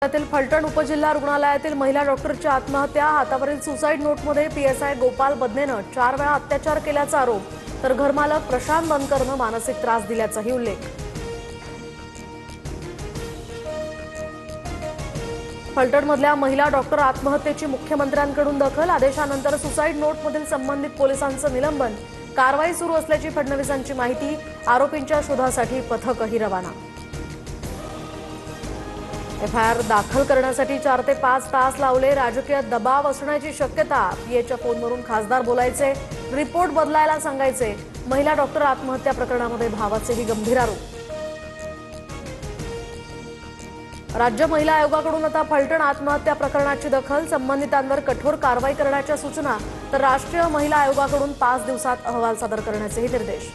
जिल्ह्यातील फलटण उपजिल्हा रुग्णालयातील महिला डॉक्टरची आत्महत्या। हातावरील सुसाईड नोटमध्ये पीएसआय गोपाल बदनेनं 4 वेळा अत्याचार केल्याचा आरोप, तर घरमालक प्रशांत बनकरनं मानसिक त्रास दिल्याचाही उल्लेख। फलटणमधल्या महिला डॉक्टर आत्महत्येची मुख्यमंत्र्यांकडून दखल। आदेशानंतर सुसाईड नोटमधील संबंधित पोलिसांचं निलंबन। कारवाई सुरू असल्याची फडणवीसांची माहिती। आरोपींच्या शोधासाठी पथकही रवाना। एफआयआर दाखल करण्यासाठी 4 ते 5 तास लावले। राजकीय दबाव असण्याची शक्यता। पीएच्या फोनवरून खासदार बोलायचे, रिपोर्ट बदलायला सांगायचे। महिला डॉक्टर आत्महत्या प्रकरणामध्ये भावाचेही गंभीर आरोप। राज्य महिला आयोगाकडून आता फलटण आत्महत्या प्रकरणाची दखल। संबंधितांवर कठोर कारवाई करण्याच्या सूचना, तर राष्ट्रीय महिला आयोगाकडून 5 दिवसात अहवाल सादर करण्याचेही निर्देश।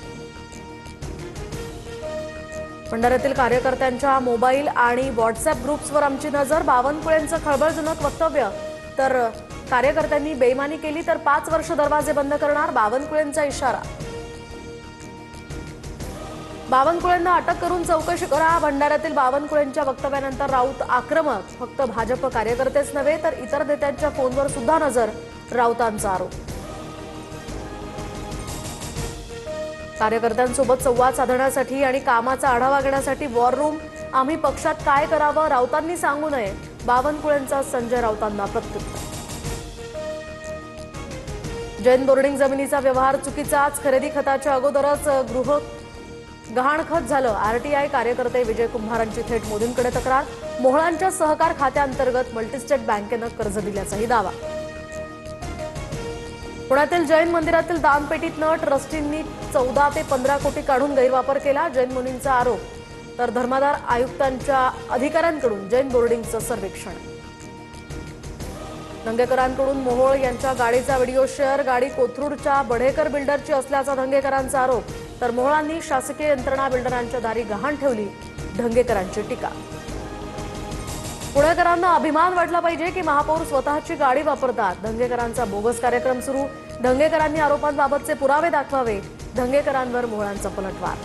भंडाऱ्यातील कार्यकर्त्यांच्या मोबाईल आणि व्हॉट्सअॅप ग्रुप्सवर आमची नजर। बावनकुळेंचं खळबळजनक वक्तव्य, तर कार्यकर्त्यांनी बेईमानी केली तर 5 वर्ष दरवाजे बंद करणार, बावनकुळेंचा इशारा। बावनकुळेंना अटक करून चौकशी करा। भंडाऱ्यातील बावनकुळेंच्या वक्तव्यानंतर राऊत आक्रमक। फक्त भाजप कार्यकर्तेच नव्हे तर इतर नेत्यांच्या फोनवर सुद्धा नजर, राऊतांचा आरोप। कार्यकर्त्यांसोबत संवाद साधण्यासाठी आणि कामाचा आढावा घेण्यासाठी वॉर रूम। आम्ही पक्षात काय करावं राऊतांनी सांगू नये, बावनकुळेंचा संजय राऊतांना प्रत्युत्तर। जैन बोर्डिंग जमिनीचा व्यवहार चुकीचाच। खरेदी खताच्या अगोदरच गहाणखत झालं। आरटीआय कार्यकर्ते विजय कुंभारांची थेट मोदींकडे तक्रार। मोहळांच्या सहकार खात्यांतर्गत मल्टीस्टेट बँकेनं कर्ज दिल्याचाही दावा। पुण्यातील जैन मंदिरातील दानपेटीतनं ट्रस्टींनी 14 ते 15 कोटी काढून गैरवापर केला, जैन मुनींचा आरोप। तर धर्मादाय आयुक्तांच्या अधिकाऱ्यांकडून जैन बोर्डिंगचं सर्वेक्षण। धंगेकरांकडून मोहोळ यांच्या गाडीचा व्हिडिओ शेअर। गाडी कोथरूडच्या बढेकर बिल्डरची असल्याचा धंगेकरांचा आरोप, तर मोहोळांनी शासकीय यंत्रणा बिल्डरांच्या दारी गहाण ठेवली, धंगेकरांची टीका। पुणेकरांना अभिमान वाटला पाहिजे की महापौर स्वतःची गाडी वापरतात, धंगेकरांचा बोगस कार्यक्रम सुरू। धंगेकरांनी आरोपांबाबतचे पुरावे दाखवावे, धंगेकरांवर मोहोळांचा पलटवार।